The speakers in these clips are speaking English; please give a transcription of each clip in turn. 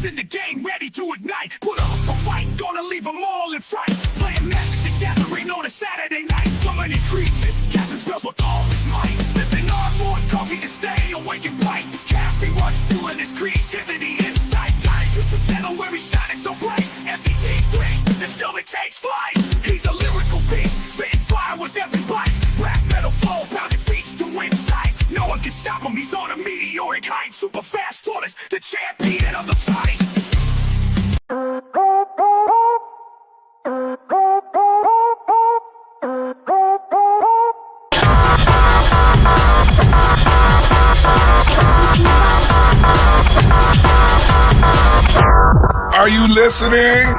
Players in the game ready to ignite. Put up a fight, gonna leave them all in fright. Playing Magic the Gathering on a Saturday night. So many creatures, casting spells with all his might. Sipping on more coffee to stay awake and bright. Caffeine runs fueling his creativity inside. Guys, it's a channel where he's shining so bright. MTG 3, the show that takes flight. He's a lyrical beast, spitting fire with every bite. Rap metal flow, pounding beats to inside. No one can stop him, he's on a meteoric height. Super fast tortoise, the champion of the fight. Are you listening?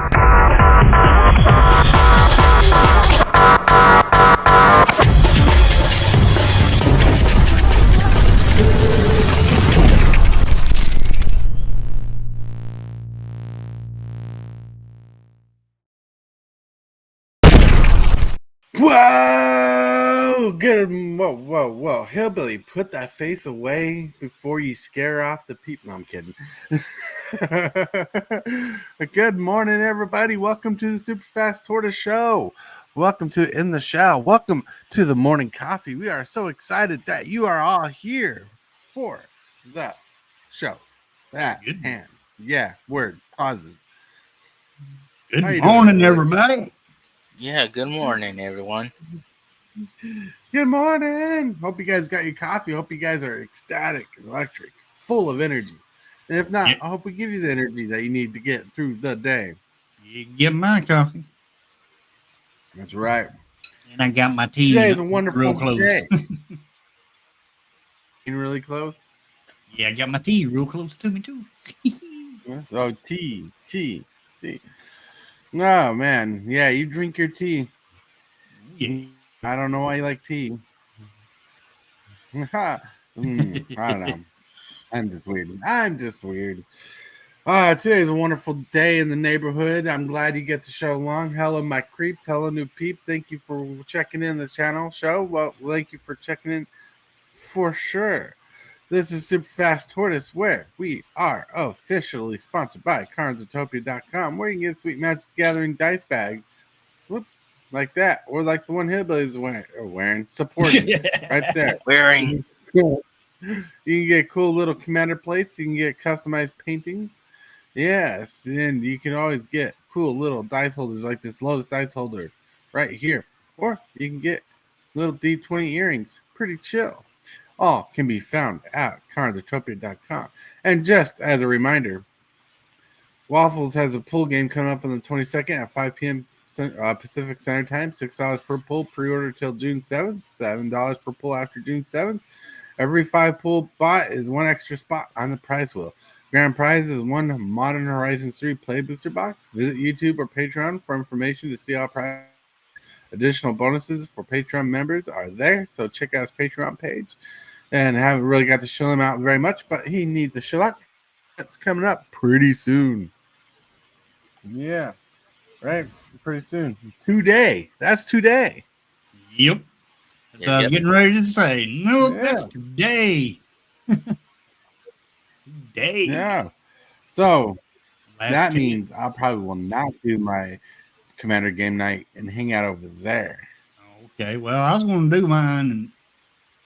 Whoa! Good. Whoa. Hillbilly, put that face away before you scare off the people. No, I'm kidding. Good morning, everybody. Welcome to the Super Fast Tortoise Show. Welcome to In the Show. Welcome to the morning coffee. We are so excited that you are all here for the show. Word pauses. Good morning, everybody. Yeah, good morning, everyone. Good morning. Hope you guys got your coffee. Hope you guys are ecstatic, electric, full of energy. And if not, I hope we give you the energy that you need to get through the day. You get my coffee. That's right. And I got my tea. Today is a wonderful real close. day. You really close? Yeah, I got my tea real close to me, too. Oh, tea. No, man. Yeah, you drink your tea. Yeah. I don't know why you like tea. I don't know. I'm just weird. Today's a wonderful day in the neighborhood. I'm glad you get to show along. Hello, my creeps. Hello, new peeps. Thank you for checking in the channel show. Well, thank you for checking in for sure. This is Super Fast Tortoise, where we are officially sponsored by Utopia.com, where you can get Sweet Magic Gathering dice bags. Whoop, like that. Or like the one Hillbilly's wearing. Supporting. Right there. Wearing. You can get cool little commander plates. You can get customized paintings. Yes, and you can always get cool little dice holders like this Lotus dice holder right here. Or you can get little D20 earrings. Pretty chill. All can be found at Utopia.com. And just as a reminder, Waffles has a pool game coming up on the 22nd at 5 p.m. Pacific Standard Time. $6 per pool. Pre-order till June 7th. $7 per pool after June 7th. Every 5 pool bought is one extra spot on the prize wheel. Grand prize is one Modern Horizons 3 Play Booster box. Visit YouTube or Patreon for information to see all prizes. Additional bonuses for Patreon members are there, so check out his Patreon page. And haven't really got to show him out very much, but he needs a shellac. That's coming up pretty soon. Yeah, right, pretty soon. Today. That's today. Yep. That's what I was getting ready to say. No, that's today. Today. Yeah. So that means I probably will not do my Commander game night and hang out over there. Okay. Well, I was going to do mine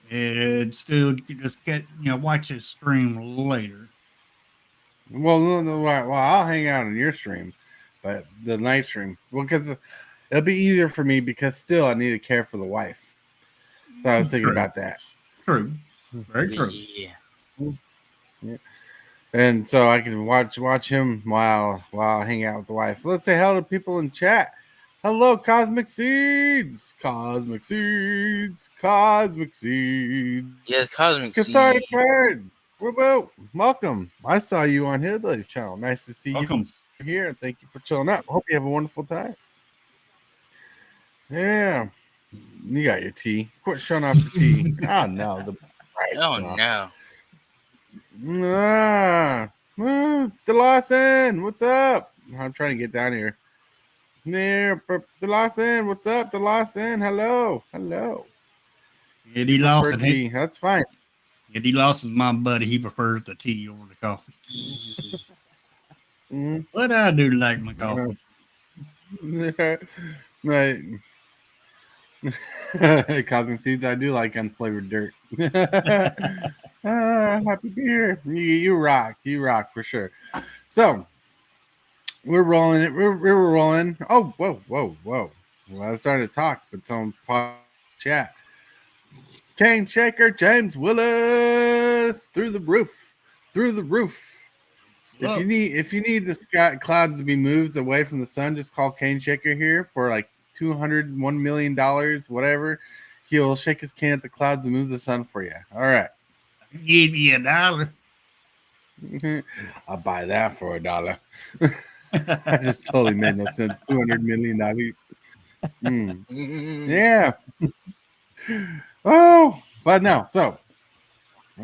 and still just watch this stream later. Well, I'll hang out on your stream, but the night stream, because it'll be easier for me because still I need to care for the wife. So I was thinking about that. True. Very true. Yeah. And so I can watch him while I hang out with the wife. Let's say hello to people in chat. Hello, Cosmic Seeds. Cosmic Seeds. Yeah, Cosmic Seeds. Cathartic Cards. Whoa. Welcome. I saw you on Hillbilly's channel. Nice to see you here. Thank you for chilling out. Hope you have a wonderful time. Yeah. You got your tea. Quit showing off the tea. Oh, no. DeLawson, what's up? I'm trying to get down here. There, DeLawson, what's up? DeLawson, hello. Eddie Lawson. Tea. That's fine. Eddie Lawson's my buddy. He prefers the tea over the coffee. Mhm. But I do like my coffee. Right. Cosmic seeds. I do like unflavored dirt. Happy beer. You rock. You rock for sure. So we're rolling it. We're rolling. Oh, whoa. Well, I was starting to talk, but someone popped chat. Kane Shaker, James Willis, through the roof. If you need the sky clouds to be moved away from the sun, just call Kane Shaker here for like $201 million, whatever. He'll shake his cane at the clouds and move the sun for you. All right. Give you $1. I'll buy that for $1. That just totally made no sense. $200 million. Yeah. Oh, but no. So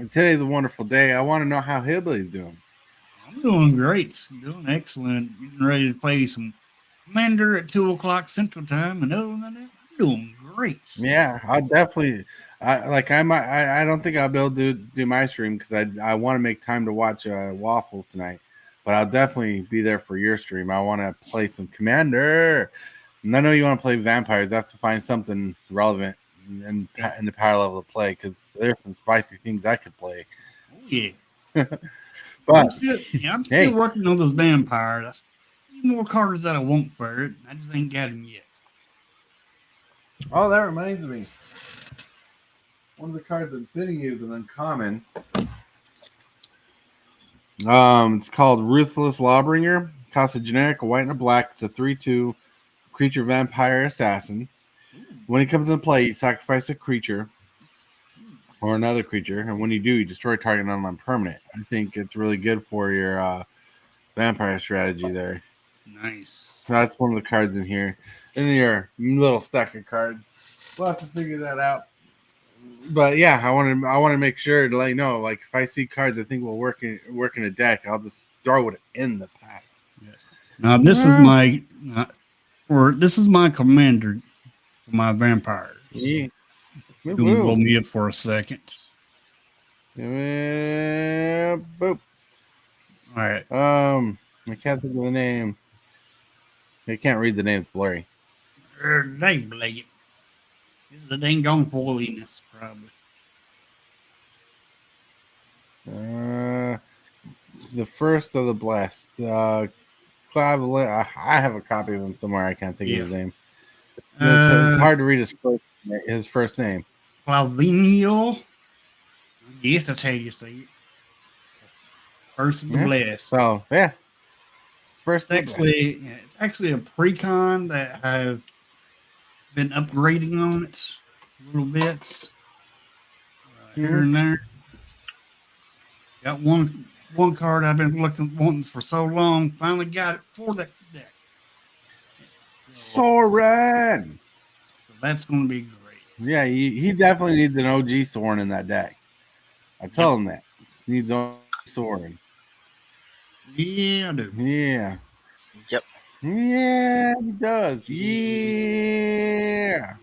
today's a wonderful day. I want to know how Hillbilly's doing. I'm doing great. Doing excellent. Getting ready to play some Commander at 2 o'clock Central Time. And other than that, I'm doing great. Yeah, I'll definitely. I don't think I'll be able to do my stream because I want to make time to watch Waffles tonight. But I'll definitely be there for your stream. I want to play some Commander. And I know you want to play Vampires. I have to find something relevant in the power level to play because there's some spicy things I could play. Oh, yeah. But I'm still working on those vampires. I still need more cards that I want for it. I just ain't got them yet. Oh, that reminds me. One of the cards I'm sitting here is an uncommon. It's called Ruthless Lawbringer. Costs a generic, a white and a black. It's a 3/2 creature vampire assassin. When it comes into play, you sacrifice a creature or another creature, and when you do, you destroy target non-permanent. I think it's really good for your vampire strategy there. Nice. So that's one of the cards in here. In your little stack of cards. We'll have to figure that out. But yeah, I want to make sure to let you know, like if I see cards I think will work in a deck, I'll just throw it in the pack. Now this is my commander for my vampires. Yeah. Gonna blow me up for a second. Boop. All right. I can't think of the name. I can't read the name. It's blurry. Dang, Blake. This is a dang gone foiliness, probably. The first of the blessed. I have a copy of him somewhere. I can't think of his name. It's hard to read his first name. Clenial. Yes, that's how you say it. First of the blessed. So yeah. First, it's actually a precon that I've been upgrading on it a little bit here and there. Got one card I've been wanting for so long. Finally got it for that deck. Soren. So that's going to be great. Yeah, he definitely needs an OGzor in that deck. I tell him that. He needs OGzor. Yeah, I do. Yeah. Yep. Yeah, he does. Yeah.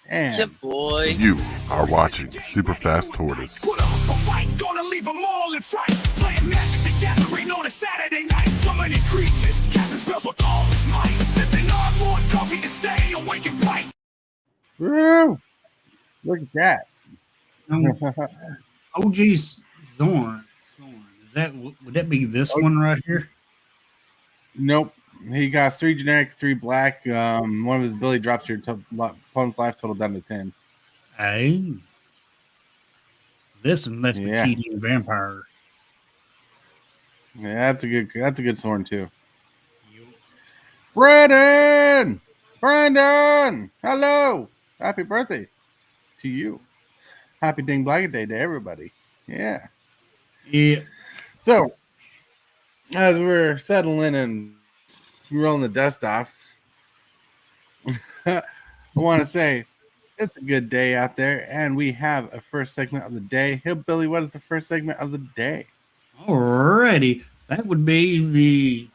And Yep, boy. You are watching Super Fast Tortoise. Put up a fight, gonna leave them all in fright. Playing Magic the Gathering on a Saturday night. So many creatures, casting spells with all his might. Sipping on more coffee to stay awake and bright. woo, look at that. OGzor. Would that be this one right here? Nope. He got 3 generic, 3 black. One of his ability drops your opponent's life total down to 10. Hey. This one lets me keep in vampires. Yeah, that's a good sword too. Brandon! Hello! Happy birthday to you. Happy Ding Black Day to everybody. Yeah. Yeah. So, as we're settling and rolling the dust off, I want to say it's a good day out there, and we have a first segment of the day. Hillbilly, what is the first segment of the day? Alrighty. That would be the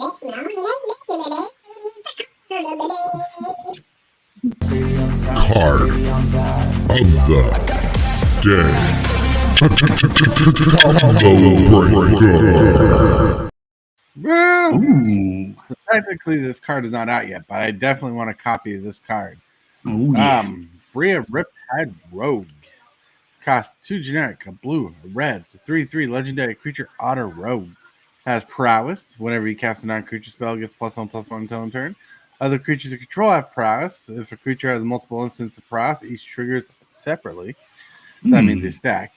Card of the Day. Well, Ooh. technically, this card is not out yet, but I definitely want a copy of this card. Oh, yeah. Bria Riptide Rogue. Cost 2 generic, a blue, a red. It's a 3/3 legendary creature, Otter Rogue. Has prowess. Whenever you cast a non-creature spell, it gets +1/+1 until turn. Other creatures you control have prowess. If a creature has multiple instances of prowess, each triggers separately. That means they stack.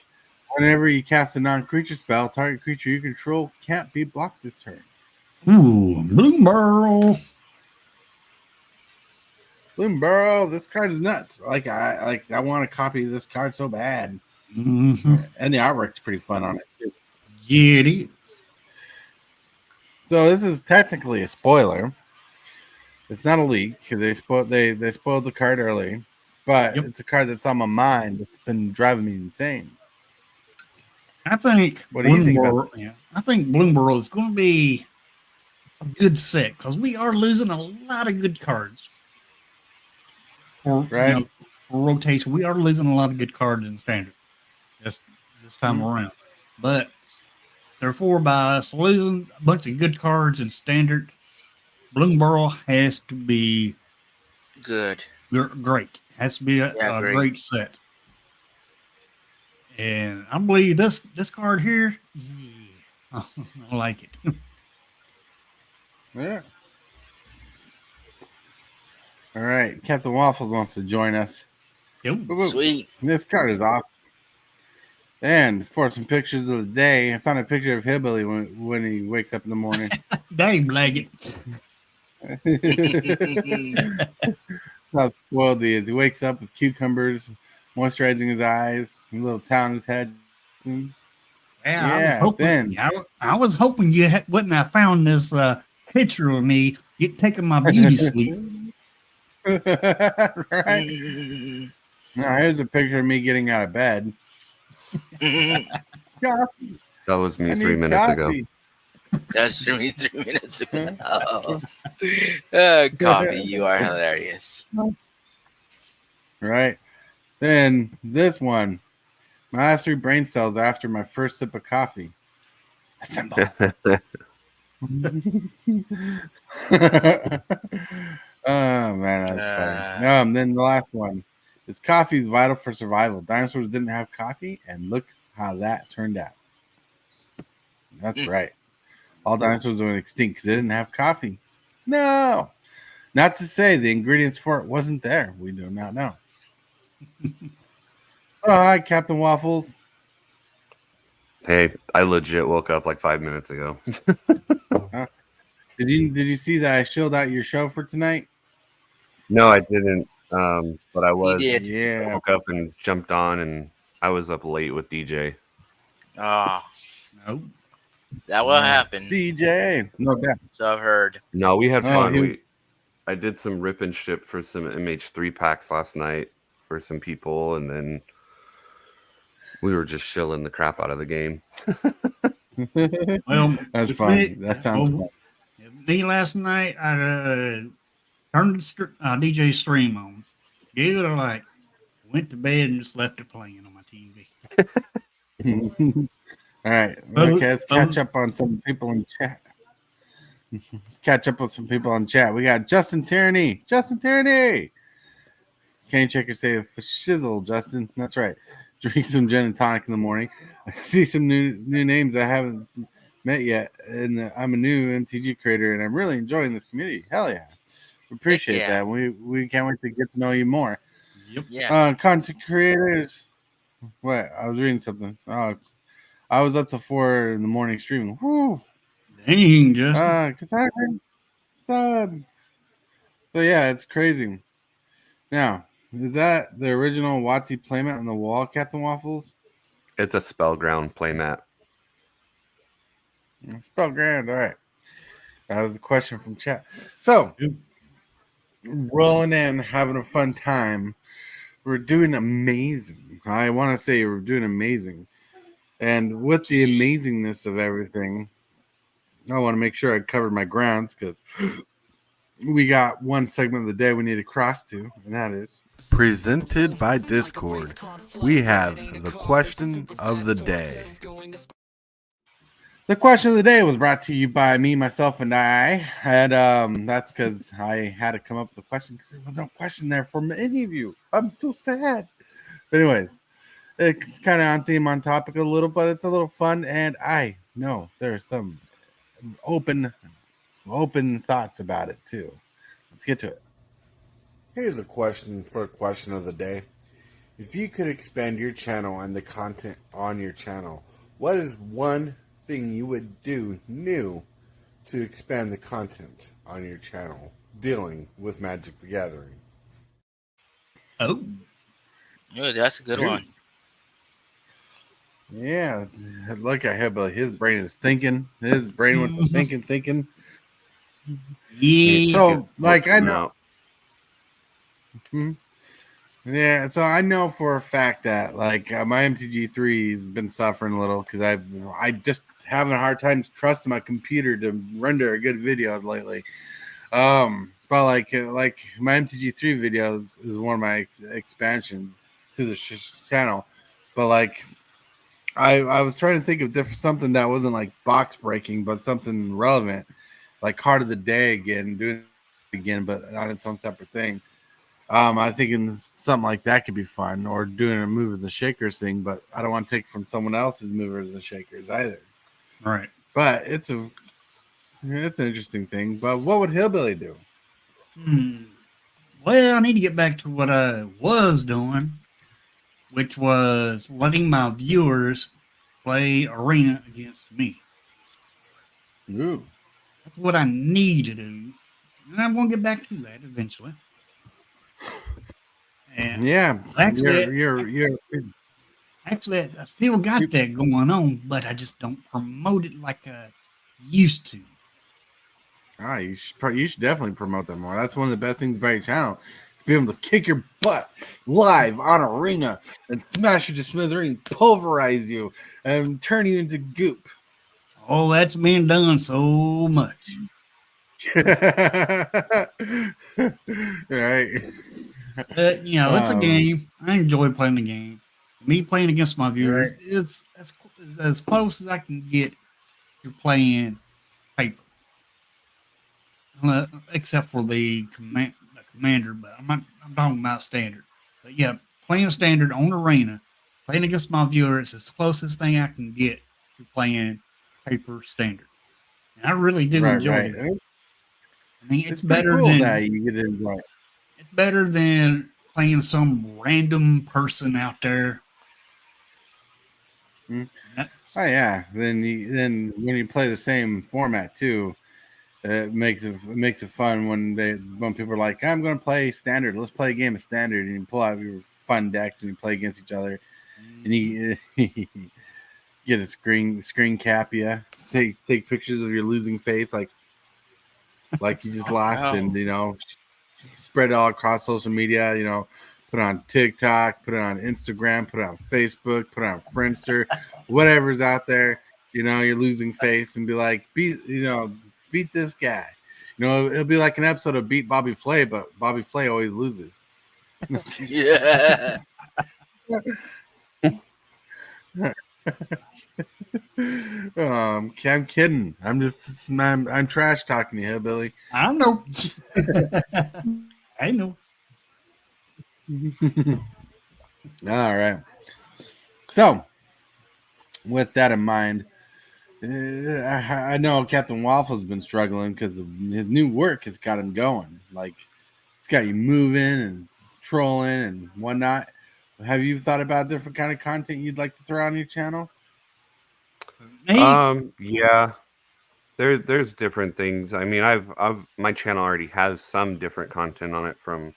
Whenever you cast a non-creature spell, target creature you control can't be blocked this turn. Ooh, Bloom Burrow. Bloomburrow, this card is nuts. I want a copy of this card so bad. Mm-hmm. And the artwork's pretty fun on it too. Yeah, it is. So this is technically a spoiler. It's not a leak because they spoiled the card early, but it's a card that's on my mind. It's been driving me insane. I think What do you think about Bloomburrow, I think Bloomburrow is going to be a good set because we are losing a lot of good cards. Right? For rotation, we are losing a lot of good cards in standard this time around. But therefore, by us losing a bunch of good cards in standard, Bloomburrow has to be Good. great. Has to be a Great. great set. And I believe this card here, yeah, I like it. Yeah. All right. Captain Waffles wants to join us. Yep. Sweet. This card is awesome. And for some pictures of the day, I found a picture of Hillbilly when he wakes up in the morning. Dang, Blaggett. How spoiled he is. He wakes up with cucumbers, moisturizing his eyes, a little towel in his head. Yeah, I was hoping you wouldn't have found this picture of me taking my beauty sleep. Right? Now here's a picture of me getting out of bed. Coffee. That was me I 3 need minutes ago. coffee. That's me 3 minutes ago. Coffee, you are hilarious. Right. Then this one. My last 3 brain cells after my first sip of coffee. Assemble. Oh man, that's funny. Then the last one is coffee is vital for survival. Dinosaurs didn't have coffee, and look how that turned out. That's right. All dinosaurs went extinct because they didn't have coffee. No, not to say the ingredients for it wasn't there. We do not know. Hi, Captain Waffles. Hey, I legit woke up like 5 minutes ago. Did you see that I shilled out your show for tonight? No, I didn't. But I was. You did. Yeah. I woke up and jumped on, and I was up late with DJ. Oh, No. that will happen. DJ. No doubt. So I've heard. No, we had fun. he- I did some rip and ship for some MH3 packs last night for some people, and then we were just shilling the crap out of the game. Well, That's fun. That sounds fun. Me last night, I turned the DJ stream on, gave it a like, went to bed, and just left it playing on my TV. All right. Okay, let's catch up on some people in chat. Let's catch up with some people in chat. We got Justin Tierney. Justin Tierney. Can you check your say for shizzle, Justin? That's right. Drink some gin and tonic in the morning. I see some new names I haven't met yet, and I'm a new MTG creator, and I'm really enjoying this community. Hell yeah. We appreciate that. We can't wait to get to know you more. Yep. Yeah. Content creators. What? I was reading something. I was up to 4 in the morning streaming. Woo. Dang, Justin. So yeah, it's crazy. Now, is that the original WotC playmat on the wall, Captain Waffles? It's a Spellground playmat. Spell grand. All right. That was a question from chat. So, rolling in, having a fun time. We're doing amazing. I want to say we're doing amazing. And with the amazingness of everything, I want to make sure I covered my grounds because we got one segment of the day we need to cross to, and that is Presented by Discord, we have the question of the day. The question of the day was brought to you by me, myself, and I. And that's because I had to come up with a question because there was no question there for any of you. I'm so sad. But anyways, it's kind of on theme, on topic a little, but it's a little fun. And I know there's some open thoughts about it too. Let's get to it. Here's a question for a question of the day. If you could expand your channel and the content on your channel, what is one thing you would do new to expand the content on your channel dealing with Magic the Gathering? Oh, Ooh, that's a good one. Yeah, look at him, but his brain is thinking. His brain went to thinking. yeah. So, like, I know. Now, Yeah, so I know for a fact that like my MTG3 has been suffering a little because I just having a hard time trusting my computer to render a good video lately. But like my MTG3 videos is one of my expansions to the channel. But like I was trying to think of something that wasn't like box breaking, but something relevant, like card of the day again, doing it again, but on its own separate thing. I think something like that could be fun, or doing a movers and shakers thing, but I don't want to take from someone else's movers and shakers either. Right. But it's an interesting thing. But what would Hillbilly do? Well, I need to get back to what I was doing, which was letting my viewers play Arena against me. Ooh. That's what I need to do. And I'm going to get back to that eventually. And Yeah, actually, you're actually, I still got that going on, but I just don't promote it like I used to. you should definitely promote that more. That's one of the best things about your channel. To be able to kick your butt live on Arena and smash you to smithereens, pulverize you, and turn you into goop. Oh, that's been done so much. Right. But, it's a game. I enjoy playing the game. Me playing against my viewers is as close as I can get to playing paper. Except for the commander, but I'm talking about standard. But yeah, playing standard on Arena, playing against my viewers is the closest thing I can get to playing paper standard. And I really do enjoy it. I mean, it's better cool than that you get to enjoy it. It's better than playing some random person out there. Oh yeah, then when you play the same format too, it makes it fun when people are like, I'm going to play standard. Let's play a game of standard, and you pull out your fun decks and you play against each other, and you get a screen cap, take pictures of your losing face, like you just lost, and spread it all across social media, put it on TikTok, put it on Instagram, put it on Facebook, put it on Friendster, whatever's out there, your losing face, and be like, beat this guy. It'll be like an episode of Beat Bobby Flay, but Bobby Flay always loses. Yeah. I'm kidding. I'm trash talking to you, Billy. I know. I know. All right. So, with that in mind, I know Captain Waffle's been struggling because his new work has got him going. Like, it's got you moving and trolling and whatnot. Have you thought about different kind of content you'd like to throw on your channel? Yeah, there's different things. I mean, I've my channel already has some different content on it from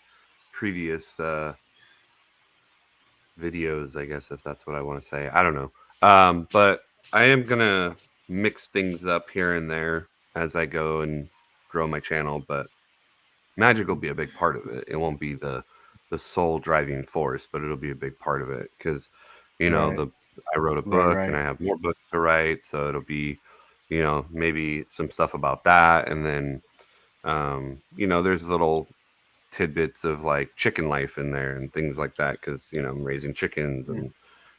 previous videos, I guess, if that's what I want to say. I don't know. But I am gonna mix things up here and there as I go and grow my channel, but Magic will be a big part of it. It won't be the sole driving force, but it'll be a big part of it because I wrote a book and I have more books to write, so it'll be maybe some stuff about that, and then there's little tidbits of like chicken life in there and things like that, because I'm raising chickens and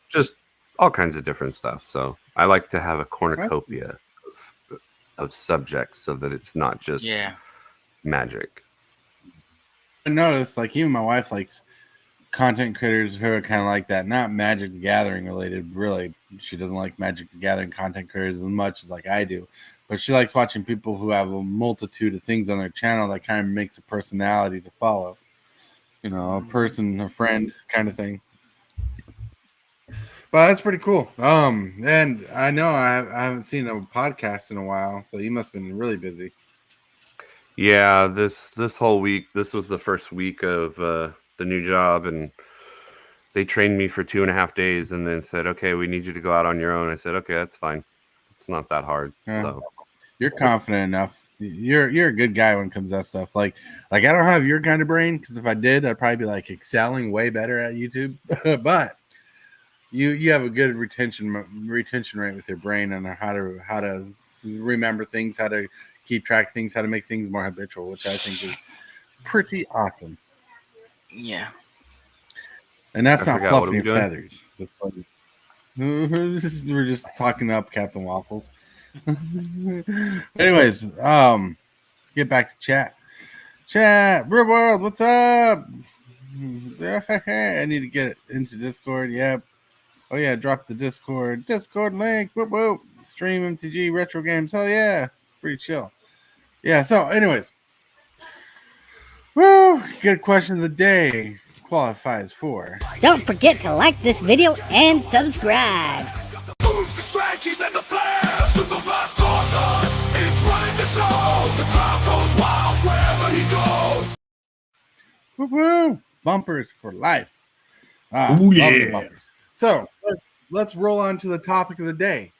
just all kinds of different stuff. So I like to have a cornucopia of subjects so that it's not just Yeah. magic. I noticed, like, even my wife likes content creators who are kind of like that, not Magic the Gathering related. Really, she doesn't like Magic the Gathering content creators as much as like I do, but she likes watching people who have a multitude of things on their channel that kind of makes a personality to follow. A person, a friend, kind of thing. But that's pretty cool. And I know I haven't seen a podcast in a while, so you must have been really busy. Yeah, this whole week, this was the first week of the new job, and they trained me for 2.5 days and then said, okay, we need you to go out on your own. I said, okay, that's fine. It's not that hard. Yeah. So You're confident enough. You're a good guy when it comes to that stuff. Like I don't have your kind of brain, because if I did, I'd probably be like excelling way better at YouTube. But you have a good retention rate with your brain and how to remember things, how to keep track of things, how to make things more habitual, which I think is pretty awesome. Yeah. And that's I not forgot, what are fluffing we your doing? feathers. We're just talking up Captain Waffles. Anyways, get back to chat. Real world, what's up? I need to get it into Discord. Yep. Oh yeah, drop the Discord link. Whoop whoop. Stream MTG retro games. Hell yeah, pretty chill. Yeah. So, anyways, woo, good question of the day qualifies for. Don't forget to like this video and subscribe. Moves, the strategies, and the flares. With the vast tortoise, is running the show. The crowd goes wild wherever he goes. Woo woo. Bumpers for life. Oh, love the yeah. bumpers. So let's roll on to the topic of the day.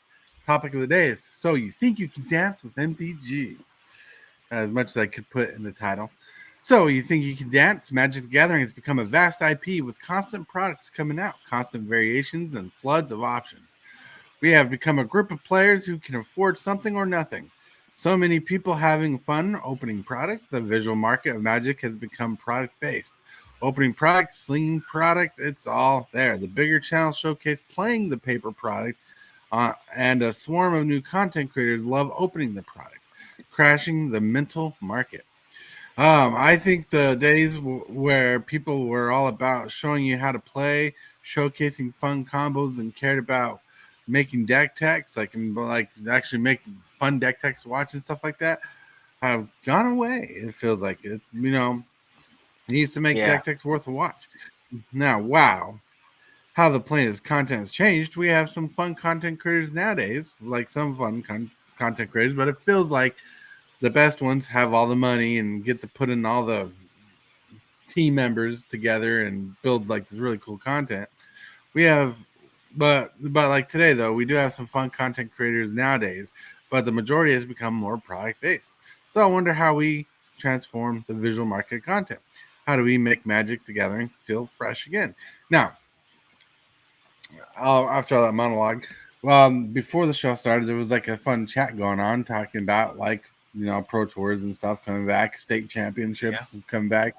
Topic of the day is, so you think you can dance with MTG? As much as I could put in the title. So you think you can dance? Magic the Gathering has become a vast IP with constant products coming out, constant variations, and floods of options. We have become a group of players who can afford something or nothing. So many people having fun opening product. The visual market of Magic has become product-based. Opening product, slinging product, it's all there. The bigger channels showcase playing the paper product, and a swarm of new content creators love opening the product, crashing the mental market. I think the days where people were all about showing you how to play, showcasing fun combos, and cared about making deck techs, like actually making fun deck techs to watch and stuff like that, have gone away. It feels like it's it needs to make deck techs worth a watch. Now, wow, how the plainest content has changed. We have some fun content creators nowadays, like some fun content creators, but it feels like the best ones have all the money and get to put in all the team members together and build like this really cool content. We have, but like today though, we do have some fun content creators nowadays, but the majority has become more product based. So I wonder how we transform the visual market content. How do we make Magic the Gathering feel fresh again? Now, after all that monologue, before the show started, there was like a fun chat going on talking about like pro tours and stuff coming back, state championships coming back.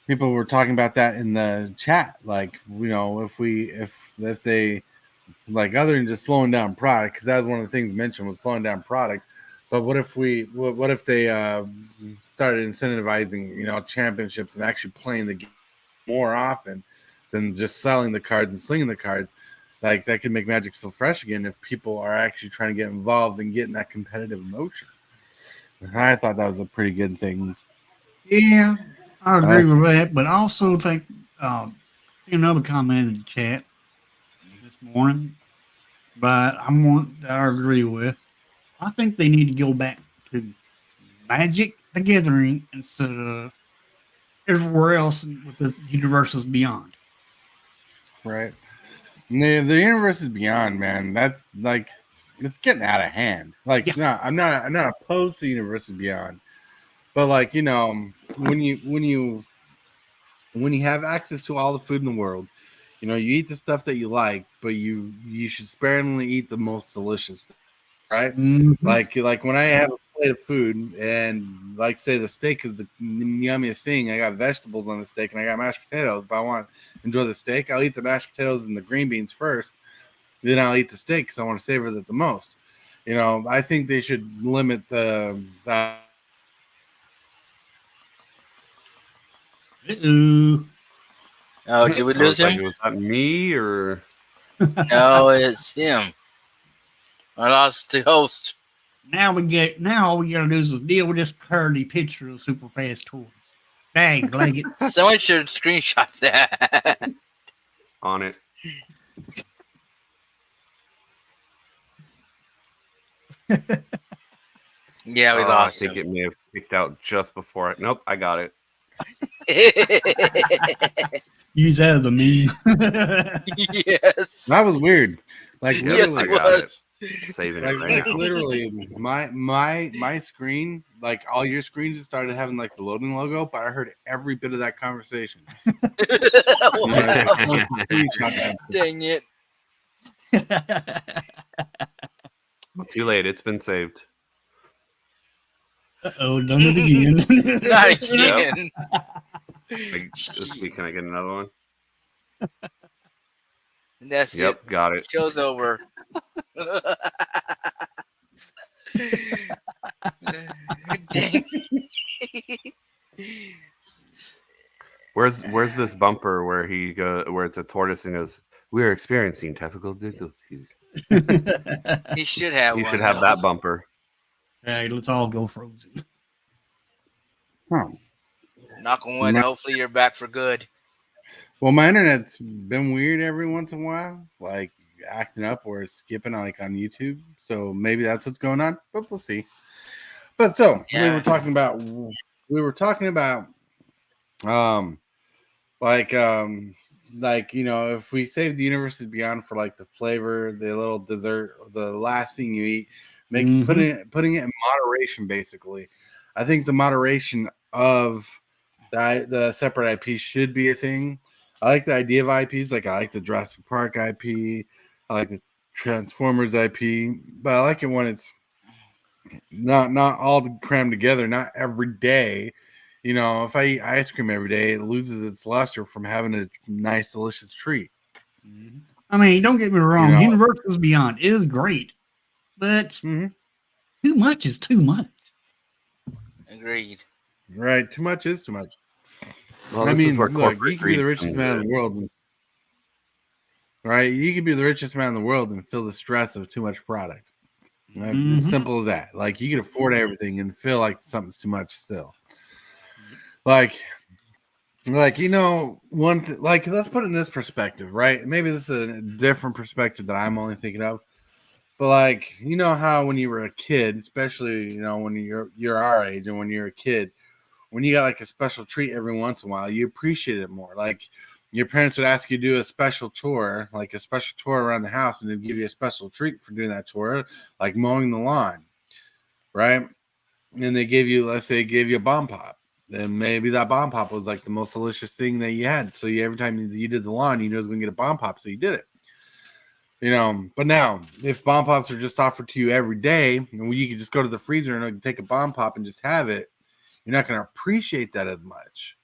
People were talking about that in the chat, like if they like, other than just slowing down product, because that was one of the things mentioned was slowing down product. But what if they started incentivizing championships and actually playing the game more often than just selling the cards and slinging the cards? Like, that could make Magic feel fresh again if people are actually trying to get involved and getting that competitive emotion. I thought that was a pretty good thing. Yeah, I agree with that, but I also think see another comment in the chat this morning, but I agree with. I think they need to go back to Magic the Gathering instead of everywhere else with this Universes Beyond. Right. The Universe is Beyond, man. That's like, it's getting out of hand. Like, no, I'm not opposed to Universe Beyond, but like, when you have access to all the food in the world, you eat the stuff that you like, but you should sparingly eat the most delicious stuff, right? Mm-hmm. Like when I have a plate of food, and like say the steak is the yummiest thing. I got vegetables on the steak, and I got mashed potatoes. But I want to enjoy the steak. I'll eat the mashed potatoes and the green beans first. Then I'll eat the steak because I want to savor that the most. You know, I think they should limit the. Uh-oh. Oh, did we I lose was like, him? was that me or? No, it's him. I lost the host. Now all we gotta do is deal with this curly picture of super fast toys. Dang, Leggett. Someone should screenshot that. On it. Yeah, we I lost think him. it may have kicked out just before. Nope, I got it. Use that as a meme. Yes. That was weird. Like Yep, Yes, literally, I it got was. Saving like, it right now. literally, my screen, like all your screens, just started having like the loading logo, but I heard every bit of that conversation. Dang it. Too late. It's been saved. Uh-oh, done it again. Not again. Can I get another one? That's Yep, got it. it. Show's over. Dang. Where's this bumper where where it's a tortoise and goes, "We're experiencing technical difficulties." He should have You one should of have that those. bumper. Hey, let's all go frozen. Knock on wood. Hopefully you're back for good. Well, my internet's been weird every once in a while, like acting up or it's skipping like on YouTube. So maybe that's what's going on, but we'll see. But so Yeah. we were talking about like you know, if we save the universe is beyond for like the flavor, the little dessert, the last thing you eat, putting it in moderation. Basically, I think the moderation of the separate IP should be a thing. I like the idea of IPs. Like I like the Jurassic Park IP. I like the Transformers IP, but I like it when it's not all crammed together. Not every day. You know, if I eat ice cream every day, it loses its luster from having a nice, delicious treat. I mean, don't get me wrong. You know- Universal's Beyond is great, but too much is too much. Agreed. Right? Too much is too much. Well, I this mean, is where look, corporate you can be the greed richest comes man in in. the world, right? You can be the richest man in the world and feel the stress of too much product. Like, as simple as that. Like you can afford everything and feel like something's too much still. Like you know, like let's put it in this perspective, right? Maybe this is a different perspective that I'm only thinking of. But like, you know how when you were a kid, especially you know when you're our age and when you're a kid, when you got like a special treat every once in a while, you appreciate it more. Like your parents would ask you to do a special chore, like a special chore around the house, and they'd give you a special treat for doing that chore, like mowing the lawn, right? And they gave you, let's say, gave you a bomb pop. Then maybe that bomb pop was like the most delicious thing that you had. So every time you did the lawn, you knew it was going to get a bomb pop, so you did it. You know, but now if bomb pops are just offered to you every day, and you could just go to the freezer and take a bomb pop and just have it, you're not going to appreciate that as much.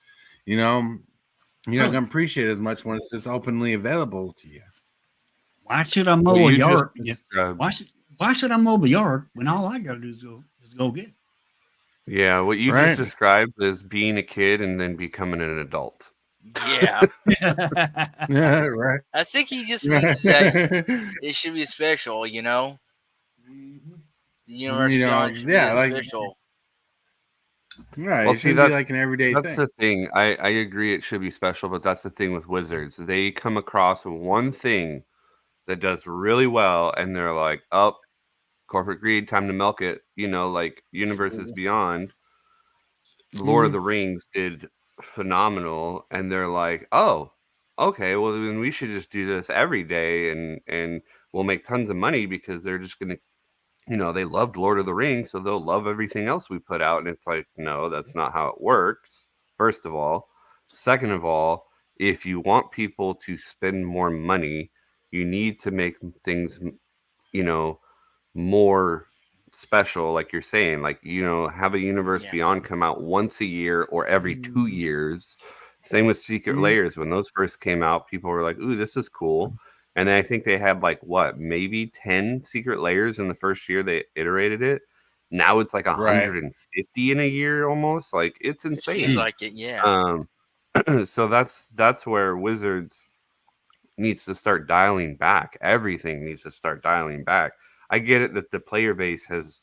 You know, you're not going to appreciate it as much when it's just openly available to you. Why should I mow Well, a you yard? just Why should I mow the yard when all I gotta do is go get it? Yeah, what you Right. just described is being a kid and then becoming an adult. Yeah. Yeah, right. I think he just means that it should be special, you know? The universe You know, beyond should yeah, be like- special. Right. Well, it see, should be like an everyday That's thing. the thing. I agree it should be special, but that's the thing with Wizards. They come across one thing that does really well, and they're like, oh, corporate greed, time to milk it. You know, like Universes Beyond, Lord of the Rings did phenomenal, and they're like, oh, okay, well, then we should just do this every day, and we'll make tons of money because they're just going to, you know, they loved Lord of the Rings, so they'll love everything else we put out. And it's like, no, that's not how it works. First of all. Second of all, if you want people to spend more money, you need to make things, you know, more special, like you're saying, like, you know, have a Universe Yeah. Beyond come out once a year or every 2 years. Same with Secret Layers. When those first came out, people were like, ooh, this is cool. And I think they had like what, maybe 10 Secret Layers in the first year they iterated it. Now it's like Right. 150 in a year almost. Like, it's It insane. seems like it, yeah. So that's where Wizards needs to start dialing back. Everything needs to start dialing back. I get it that the player base has,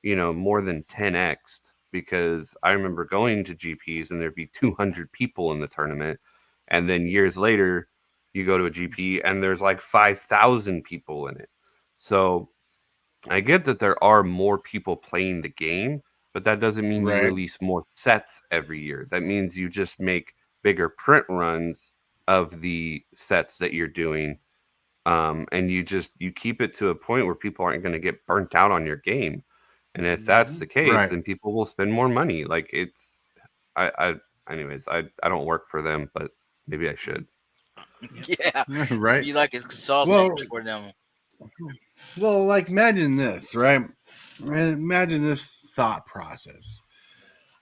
you know, more than 10x'd, because I remember going to GPs and there'd be 200 people in the tournament, and then years later you go to a GP and there's like 5,000 people in it. So I get that there are more people playing the game, but that doesn't mean you Right. release more sets every year. That means you just make bigger print runs of the sets that you're doing, and you keep it to a point where people aren't going to get burnt out on your game. And if that's the case, Right. then people will spend more money. Like, it's anyways, I don't work for them, but maybe I should. Yeah. Right. Be like a consultant Well, for them. well, like imagine this, right? Imagine this thought process.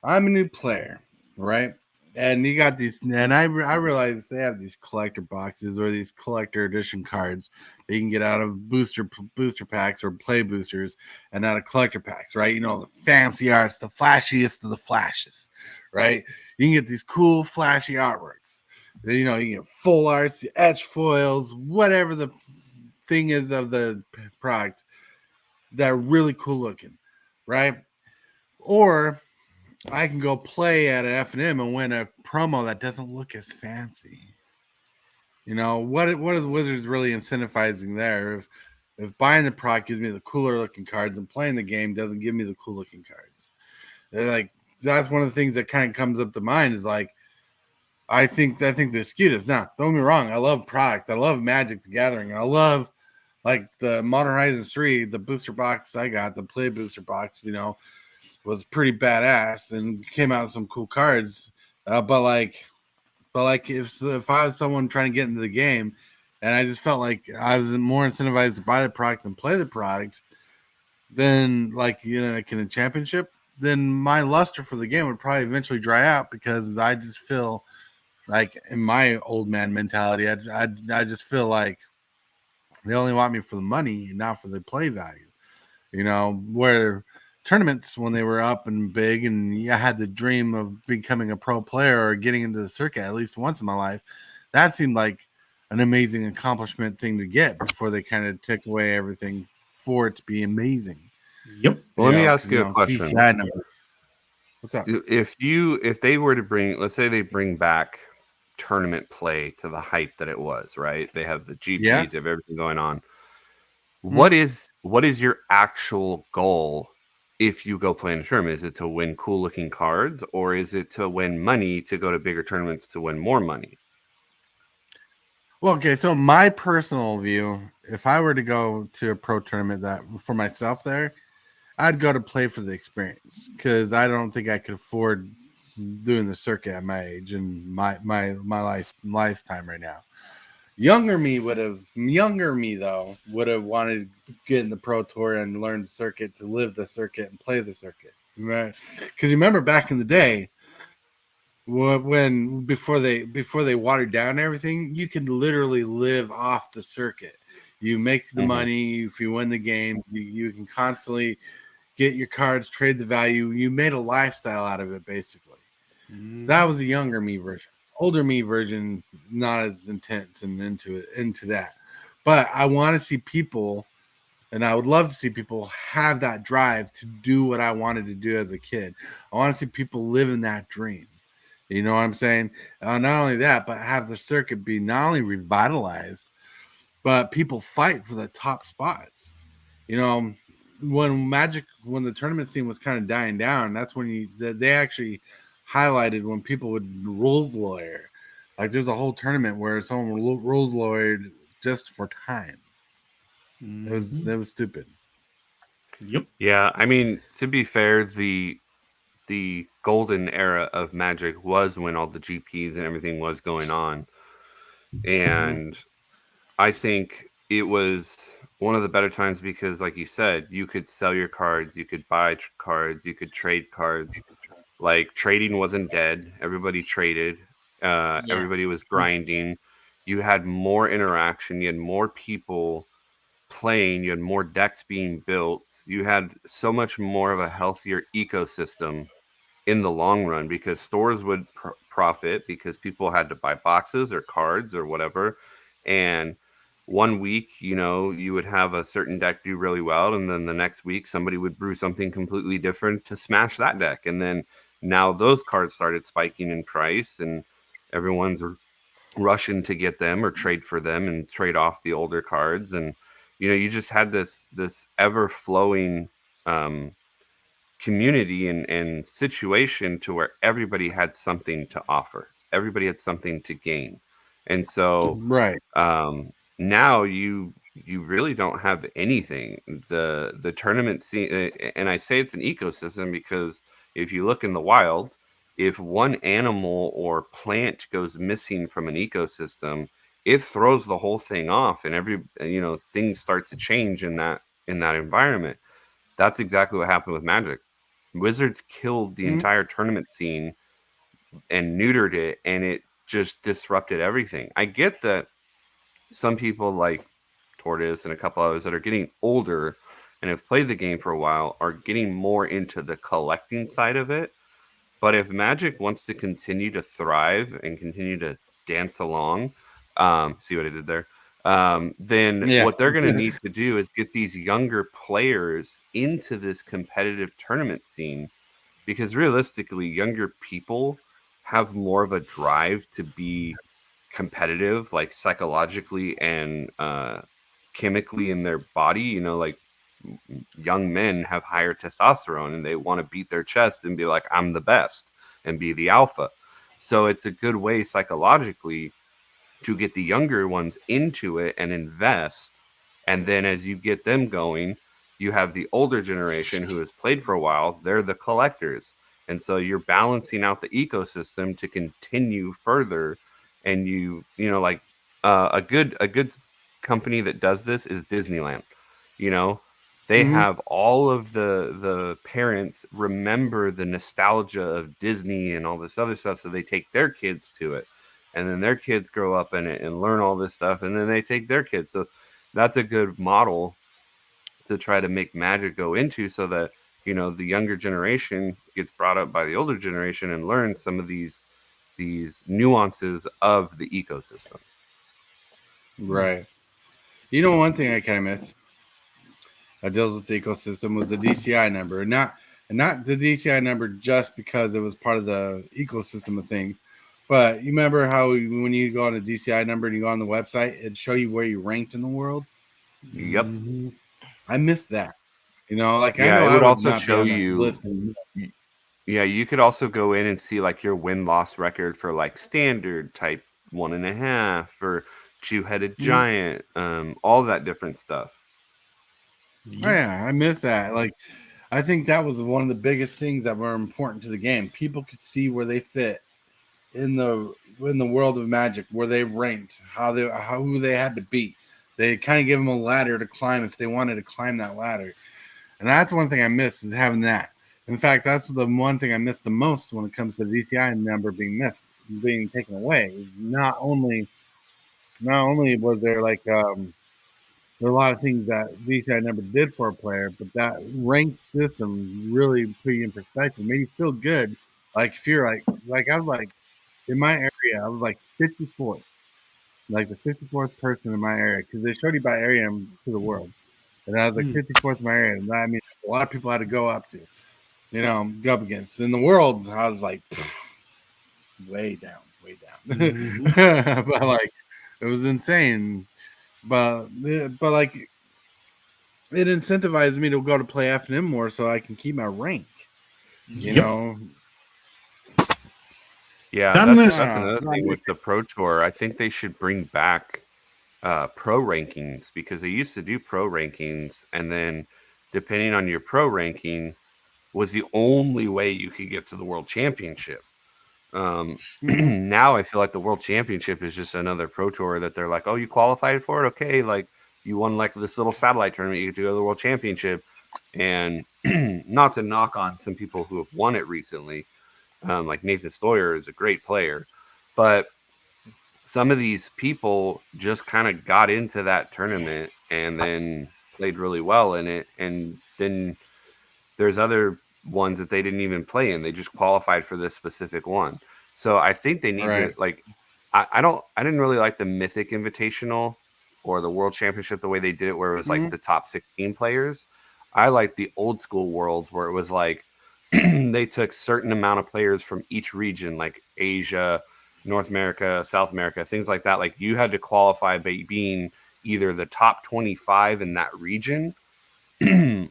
I'm a new player, right? And you got these, and I realize they have these collector boxes or these collector edition cards that you can get out of booster packs or play boosters and out of collector packs, right? You know, the fancy arts, the flashiest of the flashes, right? You can get these cool, flashy artworks. Then, you know, you get full arts, the etch foils, whatever the thing is of the product that are really cool looking, right? Or I can go play at an F&M and win a promo that doesn't look as fancy. You know, what is Wizards really incentivizing there? If buying the product gives me the cooler looking cards and playing the game doesn't give me the cool looking cards. They're like, that's one of the things that kind of comes up to mind is like, I think the skew is. Now, don't get me wrong, I love product. I love Magic the Gathering. I love like the Modern Horizons 3, the booster box I got, the play booster box, you know, was pretty badass and came out with some cool cards. But if I was someone trying to get into the game and I just felt like I was more incentivized to buy the product than play the product, then like, you know, like in a championship, then my luster for the game would probably eventually dry out because I just feel like in my old man mentality, I just feel like they only want me for the money and not for the play value. You know, where tournaments when they were up and big and I had the dream of becoming a pro player or getting into the circuit at least once in my life, that seemed like an amazing accomplishment thing to get before they kind of took away everything for it to be amazing. Yep. Well, let me ask you a question. DCI number. What's up? If they were to bring, let's say they bring back tournament play to the height that it was, right? They have the GPs, Yeah. they have everything going on. What is your actual goal if you go play in a tournament? Is it to win cool looking cards, or is it to win money to go to bigger tournaments to win more money? Well, okay, so my personal view, if I were to go to a pro tournament that for myself there, I'd go to play for the experience because I don't think I could afford doing the circuit at my age and my lifetime right now. Younger me would have wanted to get in the pro tour and learn the circuit, to live the circuit and play the circuit. Because you remember back in the day when before they watered down everything, you could literally live off the circuit. You make the money if you win the game. You can constantly get your cards, trade the value. You made a lifestyle out of it, basically. That was a younger me version. Older me version, not as intense and into that. But I want to see people, and I would love to see people have that drive to do what I wanted to do as a kid. I want to see people live in that dream. You know what I'm saying? Not only that, but have the circuit be not only revitalized, but people fight for the top spots. You know, when the tournament scene was kind of dying down, that's when they actually highlighted when people would rules lawyer. Like there's a whole tournament where someone rules lawyered just for time. It was stupid. Yep. Yeah, I mean, to be fair, the golden era of Magic was when all the GPs and everything was going on. And I think it was one of the better times because, like you said, you could sell your cards, you could buy cards, you could trade cards. Like trading wasn't dead. Everybody traded. Yeah. Everybody was grinding. You had more interaction. You had more people playing. You had more decks being built. You had so much more of a healthier ecosystem in the long run because stores would profit because people had to buy boxes or cards or whatever. And one week, you would have a certain deck do really well, and then the next week somebody would brew something completely different to smash that deck. And then now those cards started spiking in price, and everyone's rushing to get them or trade for them and trade off the older cards. And you just had this ever flowing community and situation to where everybody had something to offer. Everybody had something to gain. And so Right. now you really don't have anything. The tournament scene, and I say it's an ecosystem because if you look in the wild, if one animal or plant goes missing from an ecosystem, it throws the whole thing off, and things start to change in that environment. That's exactly what happened with Magic. Wizards killed the entire tournament scene and neutered it, and it just disrupted everything. I get that some people like Tortoise and a couple others that are getting older and have played the game for a while are getting more into the collecting side of it. But if Magic wants to continue to thrive and continue to dance along, see what I did there? Then Yeah. what they're going to need to do is get these younger players into this competitive tournament scene, because realistically, younger people have more of a drive to be competitive, like psychologically and chemically in their body. Like young men have higher testosterone and they want to beat their chest and be like, I'm the best, and be the alpha. So it's a good way psychologically to get the younger ones into it and invest. And then as you get them going, you have the older generation who has played for a while. They're the collectors. And so you're balancing out the ecosystem to continue further. And like a good company that does this is Disneyland. They have all of the parents remember the nostalgia of Disney and all this other stuff, so they take their kids to it, and then their kids grow up in it and learn all this stuff, and then they take their kids. So that's a good model to try to make Magic go into, so that the younger generation gets brought up by the older generation and learns some of these nuances of the ecosystem. Right. One thing I kind of miss that deals with the ecosystem was the DCI number, and not the DCI number just because it was part of the ecosystem of things. But you remember how when you go on a DCI number and you go on the website, it'd show you where you ranked in the world? Yep. I missed that. Like Yeah, I know it would I also not show be on that you. list. Yeah, you could also go in and see like your win-loss record for like standard, type 1.5, or two-headed giant, all that different stuff. Oh yeah, I miss that. Like, I think that was one of the biggest things that were important to the game. People could see where they fit in the world of Magic, where they ranked, who they had to beat. They kind of give them a ladder to climb if they wanted to climb that ladder. And that's one thing I miss, is having that. In fact, that's the one thing I miss the most when it comes to the DCI number being taken away. Not only was there like there are a lot of things that DCI number did for a player, but that ranked system really put you in perspective, made you feel good. Like if you're like I was like in my area, I was like 54th, like the 54th person in my area, because they showed you by area to the world, and I was like 54th in my area, and I mean a lot of people had to go up to, go up against. In the world, I was like way down. But like it was insane. But like it incentivized me to go to play F&M more so I can keep my rank. You know. Yeah, that's another thing with the Pro Tour. I think they should bring back pro rankings, because they used to do pro rankings, and then depending on your pro ranking was the only way you could get to the World Championship. Now I feel like the World Championship is just another Pro Tour that they're like, oh, you qualified for it? Okay, like you won like this little satellite tournament, you get to go to the World Championship. And not to knock on some people who have won it recently, like Nathan Stoyer is a great player, but some of these people just kind of got into that tournament and then played really well in it. And then there's other ones that they didn't even play in. They just qualified for this specific one. So I think they need to, like, I didn't really like the Mythic Invitational or the World Championship the way they did it, where it was like the top 16 players. I like the old school worlds where it was like they took certain amount of players from each region, like Asia, North America, South America, things like that. Like you had to qualify by being either the top 25 in that region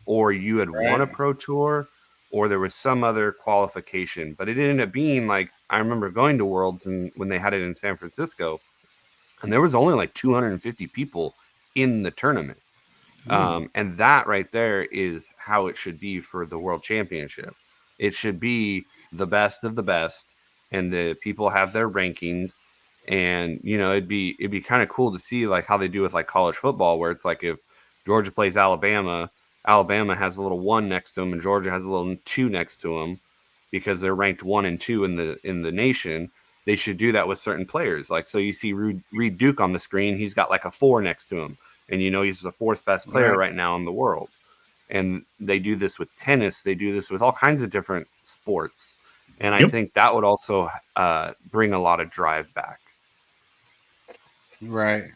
or you had won a pro tour or there was some other qualification. But it ended up being like, I remember going to Worlds and when they had it in San Francisco, and there was only like 250 people in the tournament. And that right there is how it should be for the World Championship. It should be the best of the best, and the people have their rankings. And you know, it'd be kind of cool to see like how they do with like college football, where it's like if Georgia plays Alabama, Alabama has a little 1 next to them, and Georgia has a little 2 next to them because they're ranked 1 and 2 in the nation. They should do that with certain players. Like, so you see Reed Duke on the screen, he's got like a 4 next to him. And you know he's the 4th best player right now in the world. And they do this with tennis. They do this with all kinds of different sports. And I think that would also bring a lot of drive back. Right.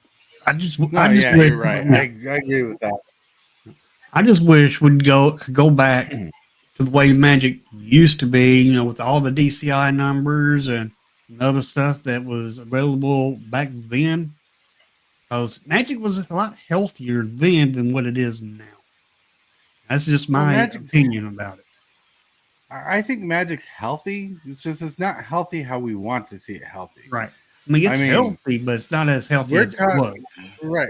You're right. I agree with that. I just wish we'd go back to the way Magic used to be, you know, with all the DCI numbers and other stuff that was available back then. Because Magic was a lot healthier then than what it is now. That's just my opinion about it. I think Magic's healthy. It's just it's not healthy how we want to see it healthy. Right. I mean, it's healthy, but it's not as healthy as it was. Right.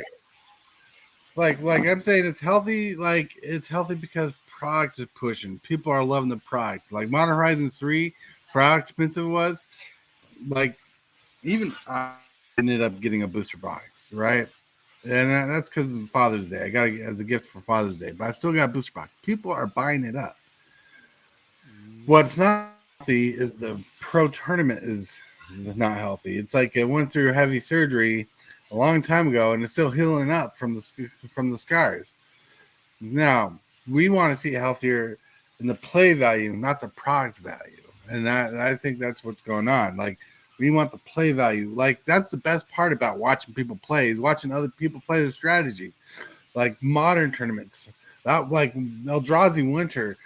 Like I'm saying, it's healthy. Like it's healthy because product is pushing. People are loving the product. Like Modern Horizons 3, for how expensive it was, like even I ended up getting a booster box, right? And that's because of Father's Day. I got it as a gift for Father's Day, but I still got a booster box. People are buying it up. What's not healthy is the pro tournament is not healthy. It's like it went through heavy surgery a long time ago, and it's still healing up from the scars. Now we want to see it healthier in the play value, not the product value, and I think that's what's going on. Like we want the play value. Like that's the best part about watching people play is watching other people play their strategies. Like modern tournaments, that like Eldrazi Winter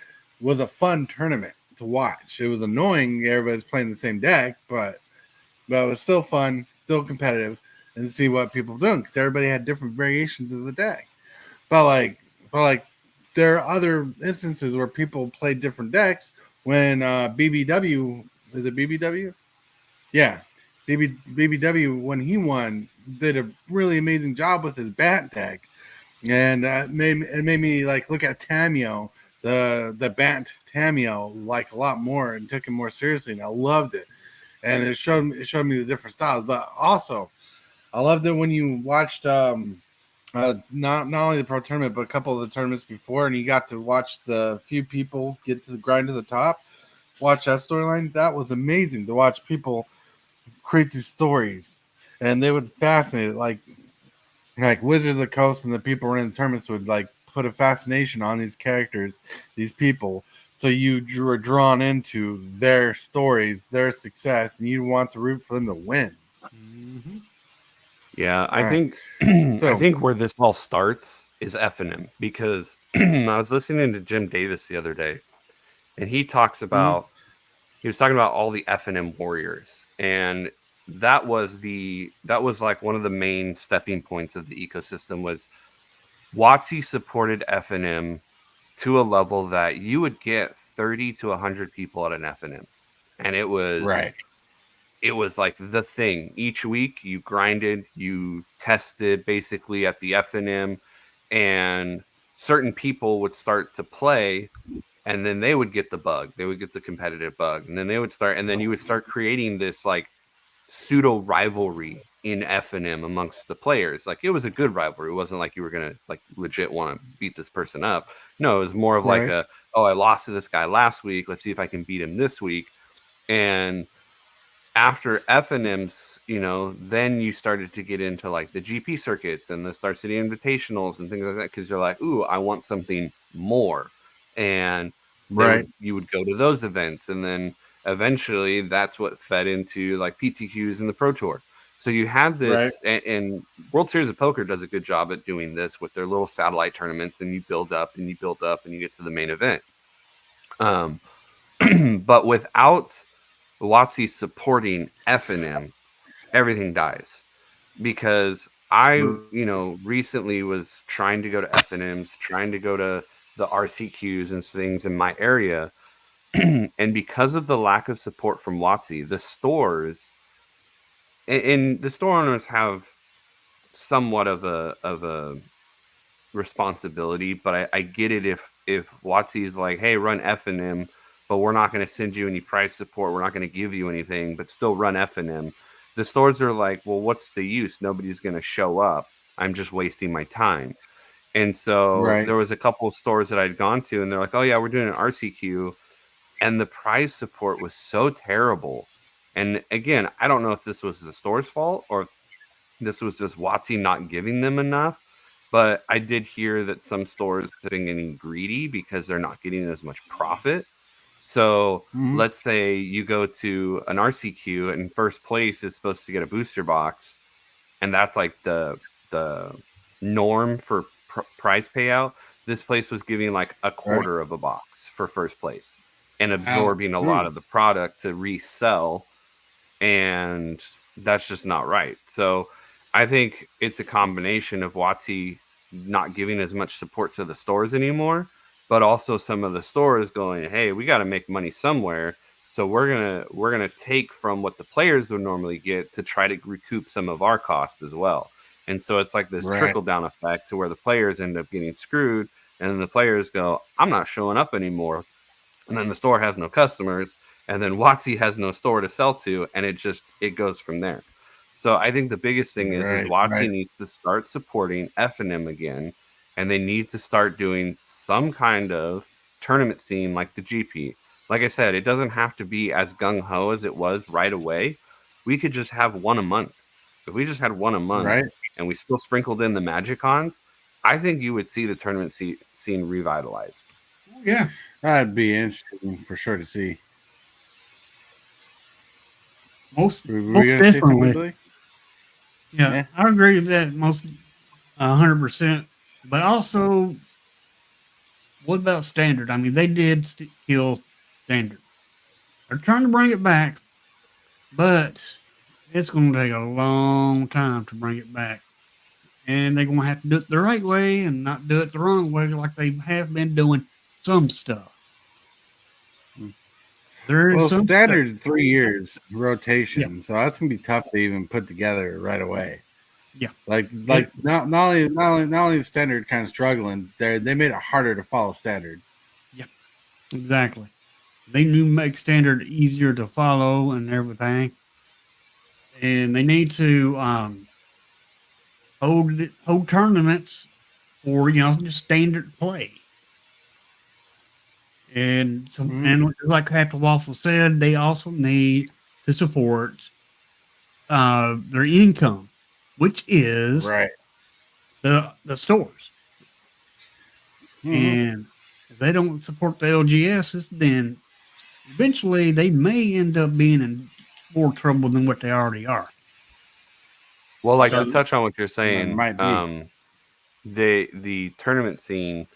was a fun tournament to watch. It was annoying everybody's playing the same deck, but it was still fun, still competitive, and see what people were doing because everybody had different variations of the deck. But like there are other instances where people played different decks when BBW is it BBW? Yeah, BBW when he won did a really amazing job with his bat deck, and it made me like look at Tamio, the bat Tamio, like a lot more and took him more seriously, and I loved it. And it showed me the different styles, but also I loved it when you watched not only the pro tournament but a couple of the tournaments before, and you got to watch the few people get to the grind to the top. Watch that storyline. That was amazing to watch people create these stories, and they would fascinate it. Like Wizards of the Coast and the people running the tournaments would like put a fascination on these characters, these people, so you were drawn into their stories, their success, and you want to root for them to win. Mm-hmm. Yeah, I think I think where this all starts is FNM, because I was listening to Jim Davis the other day, and he talks about he was talking about all the FNM warriors, and that was like one of the main stepping points of the ecosystem was WotC supported FNM to a level that you would get 30 to 100 people at an FNM, and it was it was like the thing. Each week you grinded, you tested basically at the FNM, and certain people would start to play, and then they would get the bug. They would get the competitive bug, and then they would start, and then you would start creating this like pseudo rivalry in F&M amongst the players. Like, it was a good rivalry. It wasn't like you were gonna like legit want to beat this person up. No, it was more of like Right. oh, I lost to this guy last week, let's see if I can beat him this week. And after F&M's, then you started to get into like the GP circuits and the Star City Invitationals and things like that, because you're like, ooh, I want something more. And Right. you would go to those events, and then eventually that's what fed into like PTQs and the Pro Tour. So you had this, and World Series of Poker does a good job at doing this with their little satellite tournaments, and you build up and you build up and you get to the main event. But without WotC supporting F&M, everything dies. Because I, recently was trying to go to F&Ms, trying to go to the RCQs and things in my area. And because of the lack of support from WotC, the stores and the store owners have somewhat of a responsibility, but I get it if WotC is like, hey, run F&M, but we're not going to send you any price support, we're not going to give you anything, but still run F&M. The stores are like, well, what's the use? Nobody's going to show up. I'm just wasting my time. And so there was a couple of stores that I'd gone to, and they're like, oh yeah, we're doing an RCQ, and the prize support was so terrible. And again, I don't know if this was the store's fault or if this was just WotC not giving them enough. But I did hear that some stores are getting greedy because they're not getting as much profit. So let's say you go to an RCQ and first place is supposed to get a booster box, and that's like the norm for prize payout. This place was giving like a quarter of a box for first place and absorbing a lot of the product to resell, and that's just not right. So I think it's a combination of WotC not giving as much support to the stores anymore, but also some of the stores going, hey, we got to make money somewhere, so we're gonna take from what the players would normally get to try to recoup some of our costs as well. And so it's like this trickle down effect to where the players end up getting screwed, and then the players go, I'm not showing up anymore, and then the store has no customers, and then WotC has no store to sell to, and it goes from there. So I think the biggest thing is WotC needs to start supporting F&M again, and they need to start doing some kind of tournament scene like the GP. Like I said, it doesn't have to be as gung-ho as it was right away. We could just have one a month. If we just had one a month and we still sprinkled in the Magicons, I think you would see the tournament scene revitalized. Yeah. That'd be interesting for sure to see. Most definitely. Yeah, I agree with that 100%. But also, what about standard? I mean, they did kill standard. They're trying to bring it back, but it's going to take a long time to bring it back. And they're going to have to do it the right way and not do it the wrong way like they have been doing some stuff. Standard is 3 years rotation, so that's gonna be tough to even put together right away. Yeah, not only is standard kind of struggling, they made it harder to follow standard. Yeah, exactly. They knew make standard easier to follow and everything, and they need to hold tournaments for just standard play. And and like Captain Waffle said, they also need to support their income, which is the stores. And if they don't support the LGSs, then eventually they may end up being in more trouble than what they already are. Well, like to touch on what you're saying, the tournament scene,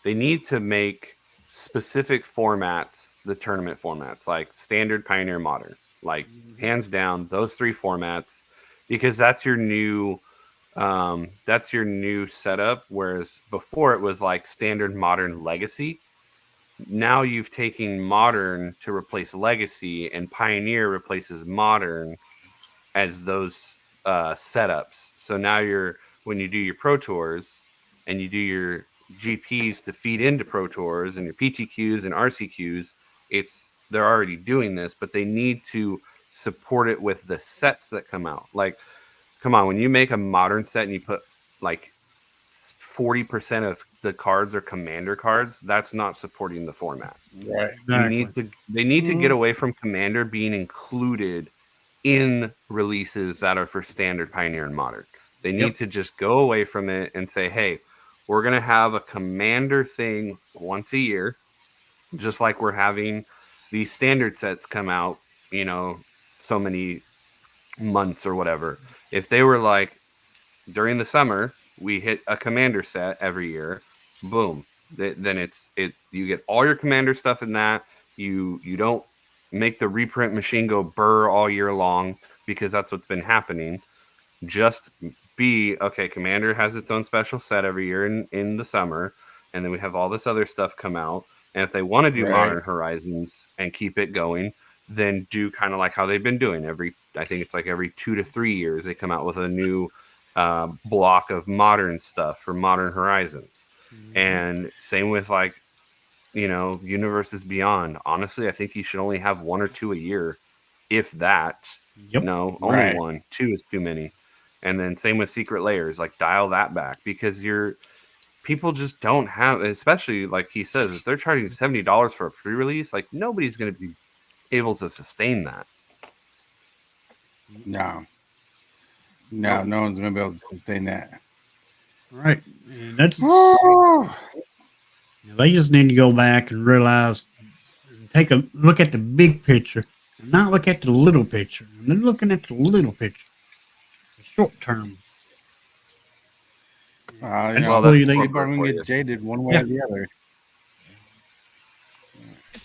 they need to make specific formats, the tournament formats, like standard, pioneer, modern, like hands down those three formats, because that's your new setup. Whereas before it was like standard, modern, legacy. Now you've taken modern to replace legacy, and pioneer replaces modern as those setups. So now when you do your pro tours and you do your GPs to feed into pro tours and your PTQs and RCQs, they're already doing this, but they need to support it with the sets that come out. Like come on, when you make a modern set and you put like 40% of the cards are commander cards, that's not supporting the format. Right. Exactly. They need to get away from commander being included in releases that are for standard, pioneer, and modern. They need to just go away from it and say, hey, we're going to have a commander thing once a year, just like we're having these standard sets come out, so many months or whatever. If they were like, during the summer, we hit a commander set every year, boom. Then you get all your commander stuff in that. You don't make the reprint machine go burr all year long, because that's what's been happening. Just be okay. Commander has its own special set every year in the summer, and then we have all this other stuff come out. And if they want to do Modern Horizons and keep it going, then do kind of like how they've been doing. I think it's like every 2 to 3 years they come out with a new block of modern stuff for Modern Horizons. And same with like, Universes Beyond. Honestly, I think you should only have 1 or 2 a year, if that. No, only 1. 2 is too many. And then same with Secret Layers, like dial that back, because people just don't have, especially like he says, if they're charging $70 for a pre-release, like nobody's going to be able to sustain that. No, no one's gonna be able to sustain that. Right. And they just need to go back and realize, take a look at the big picture and not look at the little picture. And they're looking at the little picture, the short term. People That's are gonna get jaded one way or the other.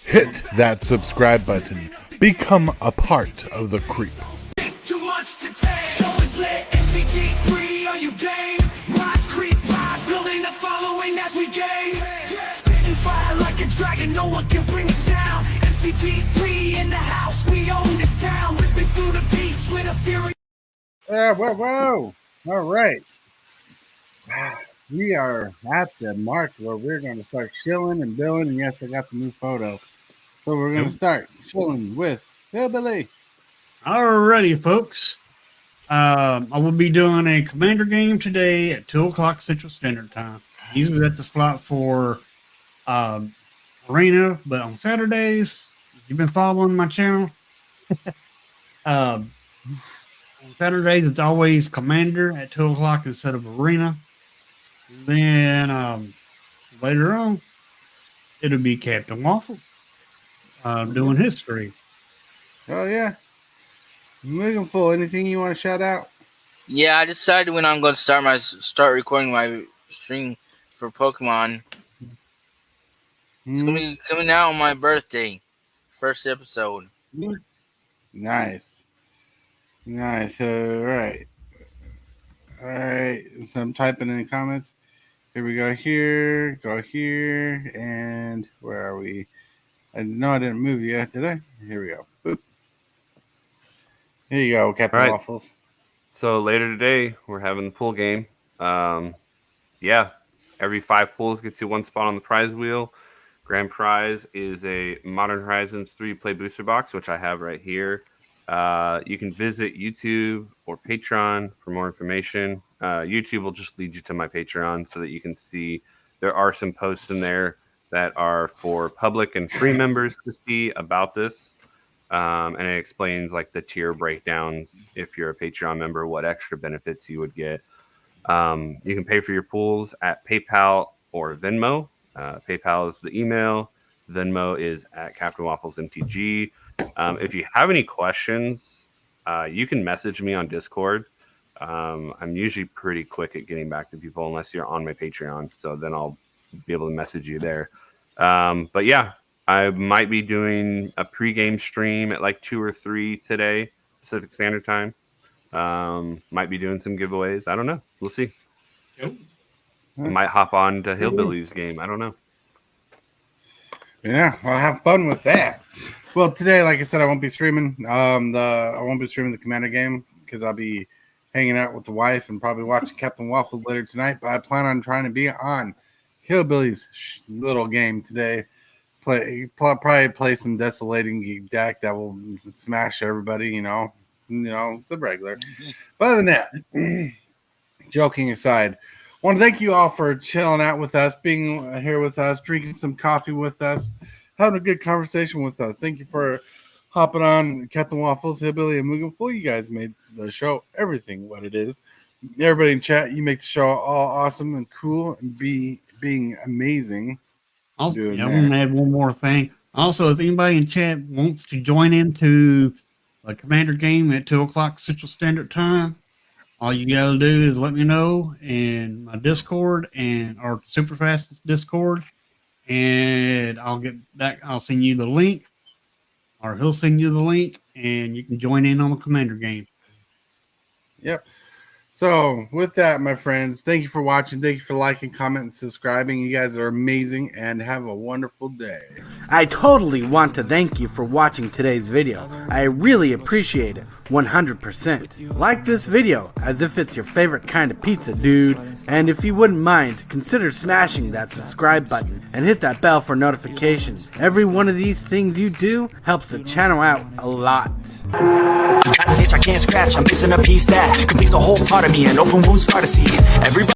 Hit that subscribe button. Become a part of the creep. Too much to take. Show is lit. MTG 3, are you game? Rise, creep, rise, building a following as we gain. Spitting fire like a dragon, no one can bring us down. MTG 3 in the house, we own this town. Ripping through the beats with a fury. Whoa. All right. We are at the mark where we're going to start shilling and billing. And yes, I got the new photo. So we're going to start shilling with Hillbilly. Alrighty, folks. I will be doing a commander game today at 2 o'clock Central Standard Time. Usually that's the slot for Arena, but on Saturdays, if you've been following my channel, on Saturdays it's always commander at 2 o'clock instead of Arena. And then later on, it'll be Captain Waffles doing his stream. Oh, yeah. Looking for anything you want to shout out? Yeah, I decided when I'm going to start recording my stream for Pokemon. It's going to be coming out on my birthday. First episode. Nice. All right. So I'm typing in the comments. Here we go here, and where are we? I didn't move yet, did I? Here we go. Boop. Here you go, Captain Waffles. So later today, we're having the pool game. Every 5 pools gets you 1 spot on the prize wheel. Grand prize is a Modern Horizons 3 play booster box, which I have right here. You can visit YouTube or Patreon for more information. YouTube will just lead you to my Patreon so that you can see there are some posts in there that are for public and free members to see about this. And it explains like the tier breakdowns. If you're a Patreon member, what extra benefits you would get. You can pay for your pools at PayPal or Venmo. PayPal is the email. Venmo is at Captain Waffles MTG. If you have any questions, you can message me on Discord. I'm usually pretty quick at getting back to people unless you're on my Patreon. So then I'll be able to message you there. But yeah, I might be doing a pregame stream at like 2 or 3 today, Pacific Standard Time. Might be doing some giveaways. I don't know. We'll see. Yep. I might hop on to Hillbilly's game. I don't know. Yeah, I'll have fun with that. Well, today, like I said, I won't be streaming. I won't be streaming the Commander game because I'll be hanging out with the wife and probably watching Captain Waffles later tonight. But I plan on trying to be on Hillbilly's little game today. Probably play some desolating deck that will smash everybody. the regular. But other than that, joking aside, I want to thank you all for chilling out with us, being here with us, drinking some coffee with us, having a good conversation with us. Thank you for hopping on Captain Waffles, Hillbilly, and Mugen Fool. You guys made the show everything what it is. Everybody in chat, you make the show all awesome and cool and being amazing. Also, I want to add one more thing. Also, if anybody in chat wants to join into a Commander game at 2 o'clock Central Standard Time, all you got to do is let me know in my Discord and our Super Fastest Discord, and I'll send you the link, or he'll send you the link, and you can join in on the Commander game. Yep. So with that, my friends, thank you for watching. Thank you for liking, commenting, and subscribing. You guys are amazing, and have a wonderful day. I totally want to thank you for watching today's video. I really appreciate it, 100%. Like this video as if it's your favorite kind of pizza, dude. And if you wouldn't mind, consider smashing that subscribe button and hit that bell for notifications. Every one of these things you do helps the channel out a lot. I can't scratch, I'm missing a piece that completes a whole part of me, and open wounds start to see. Everybody